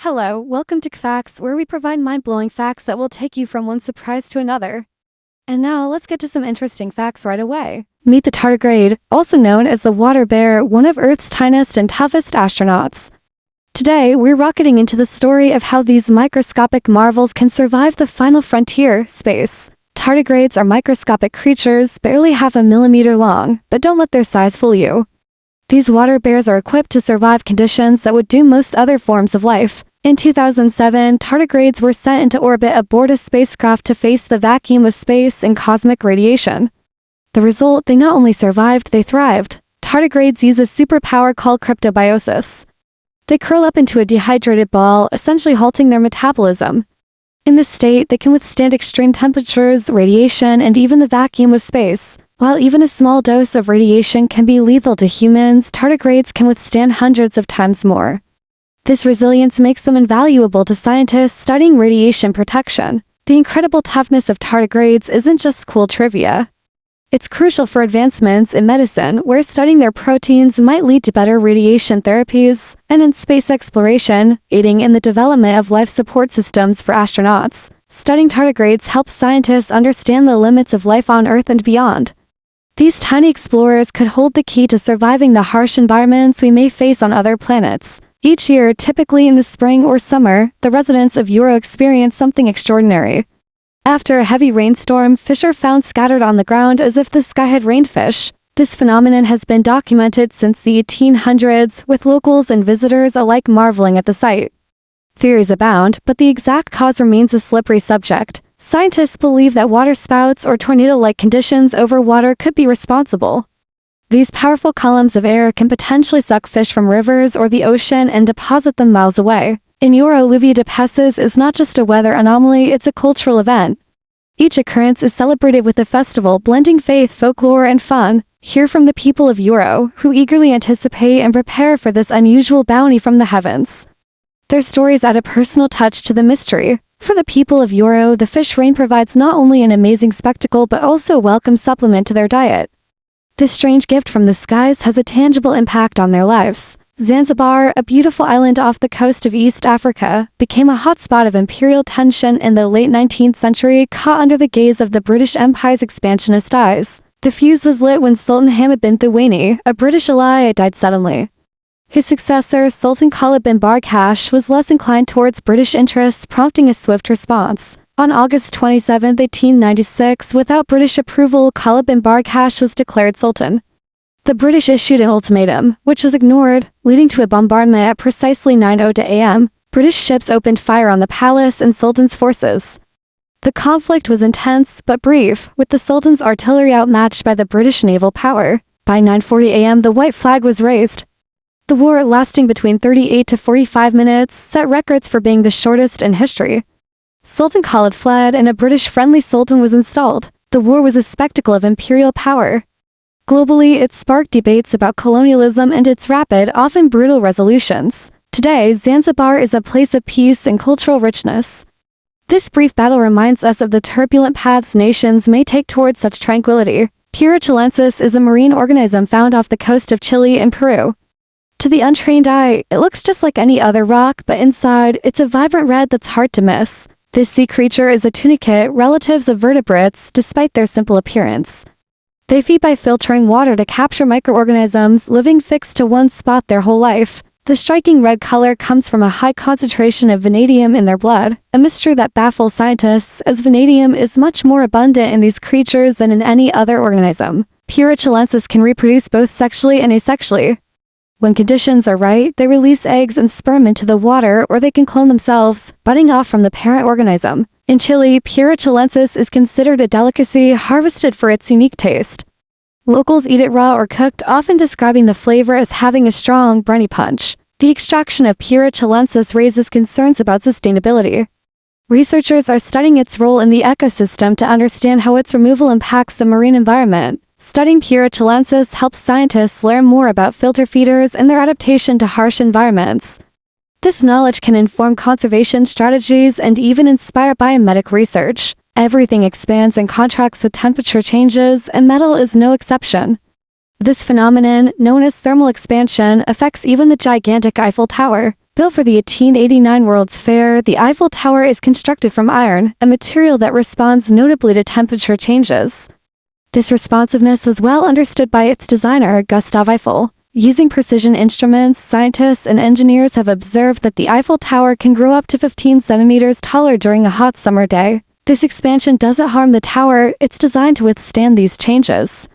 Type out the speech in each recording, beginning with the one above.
Hello, welcome to CFacts, where we provide mind-blowing facts that will take you from one surprise to another. And now, let's get to some interesting facts right away. Meet the tardigrade, also known as the water bear, one of Earth's tiniest and toughest astronauts. Today, we're rocketing into the story of how these microscopic marvels can survive the final frontier, space. Tardigrades are microscopic creatures, barely half a millimeter long, but don't let their size fool you. These water bears are equipped to survive conditions that would doom most other forms of life. In 2007, tardigrades were sent into orbit aboard a spacecraft to face the vacuum of space and cosmic radiation. The result, they not only survived, they thrived. Tardigrades use a superpower called cryptobiosis. They curl up into a dehydrated ball, essentially halting their metabolism. In this state, they can withstand extreme temperatures, radiation, and even the vacuum of space. While even a small dose of radiation can be lethal to humans, tardigrades can withstand hundreds of times more. This resilience makes them invaluable to scientists studying radiation protection. The incredible toughness of tardigrades isn't just cool trivia. It's crucial for advancements in medicine, where studying their proteins might lead to better radiation therapies, and in space exploration, aiding in the development of life support systems for astronauts. Studying tardigrades helps scientists understand the limits of life on Earth and beyond. These tiny explorers could hold the key to surviving the harsh environments we may face on other planets. Each year, typically in the spring or summer, the residents of Euro experience something extraordinary. After a heavy rainstorm, fish are found scattered on the ground as if the sky had rained fish. This phenomenon has been documented since the 1800s, with locals and visitors alike marveling at the sight. Theories abound, but the exact cause remains a slippery subject. Scientists believe that waterspouts or tornado-like conditions over water could be responsible. These powerful columns of air can potentially suck fish from rivers or the ocean and deposit them miles away. In Euro, Lluvia de Peces is not just a weather anomaly, it's a cultural event. Each occurrence is celebrated with a festival blending faith, folklore, and fun. Hear from the people of Euro, who eagerly anticipate and prepare for this unusual bounty from the heavens. Their stories add a personal touch to the mystery. For the people of Euro, the fish rain provides not only an amazing spectacle but also a welcome supplement to their diet. This strange gift from the skies has a tangible impact on their lives. Zanzibar, a beautiful island off the coast of East Africa, became a hotspot of imperial tension in the late 19th century, caught under the gaze of the British Empire's expansionist eyes. The fuse was lit when Sultan Hamad bin Thuwaini, a British ally, died suddenly. His successor, Sultan Khalid bin Bargash, was less inclined towards British interests, prompting a swift response. On August 27, 1896, without British approval, Khalid bin Bargash was declared Sultan. The British issued an ultimatum, which was ignored, leading to a bombardment at precisely 9:00 a.m. British ships opened fire on the palace and Sultan's forces. The conflict was intense but brief, with the Sultan's artillery outmatched by the British naval power. By 9:40 a.m., the white flag was raised. The war, lasting between 38 to 45 minutes, set records for being the shortest in history. Sultan Khalid fled and a British-friendly sultan was installed. The war was a spectacle of imperial power. Globally, it sparked debates about colonialism and its rapid, often brutal resolutions. Today, Zanzibar is a place of peace and cultural richness. This brief battle reminds us of the turbulent paths nations may take towards such tranquility. Pura chilensis is a marine organism found off the coast of Chile and Peru. To the untrained eye, it looks just like any other rock, but inside, it's a vibrant red that's hard to miss. This sea creature is a tunicate, relatives of vertebrates, despite their simple appearance. They feed by filtering water to capture microorganisms, living fixed to one spot their whole life. The striking red color comes from a high concentration of vanadium in their blood, a mystery that baffles scientists, as vanadium is much more abundant in these creatures than in any other organism. Pura chilensis can reproduce both sexually and asexually. When conditions are right, they release eggs and sperm into the water, or they can clone themselves, budding off from the parent organism. In Chile, Pura chilensis is considered a delicacy, harvested for its unique taste. Locals eat it raw or cooked, often describing the flavor as having a strong, briny punch. The extraction of Pura chilensis raises concerns about sustainability. Researchers are studying its role in the ecosystem to understand how its removal impacts the marine environment. Studying Pura chilensis helps scientists learn more about filter feeders and their adaptation to harsh environments. This knowledge can inform conservation strategies and even inspire biomedical research. Everything expands and contracts with temperature changes, and metal is no exception. This phenomenon, known as thermal expansion, affects even the gigantic Eiffel Tower. Built for the 1889 World's Fair, the Eiffel Tower is constructed from iron, a material that responds notably to temperature changes. This responsiveness was well understood by its designer, Gustave Eiffel. Using precision instruments, scientists and engineers have observed that the Eiffel Tower can grow up to 15 centimeters taller during a hot summer day. This expansion doesn't harm the tower, it's designed to withstand these changes.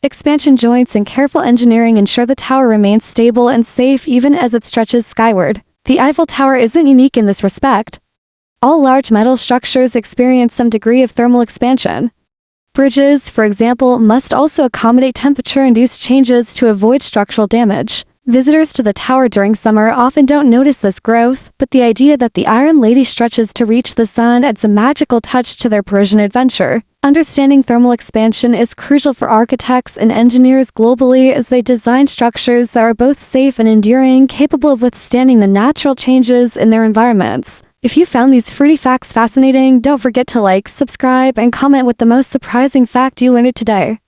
Expansion joints and careful engineering ensure the tower remains stable and safe even as it stretches skyward. The Eiffel Tower isn't unique in this respect. All large metal structures experience some degree of thermal expansion. Bridges, for example, must also accommodate temperature-induced changes to avoid structural damage. Visitors to the tower during summer often don't notice this growth, but the idea that the Iron Lady stretches to reach the sun adds a magical touch to their Parisian adventure. Understanding thermal expansion is crucial for architects and engineers globally as they design structures that are both safe and enduring, capable of withstanding the natural changes in their environments. If you found these fruity facts fascinating, don't forget to like, subscribe, and comment with the most surprising fact you learned today.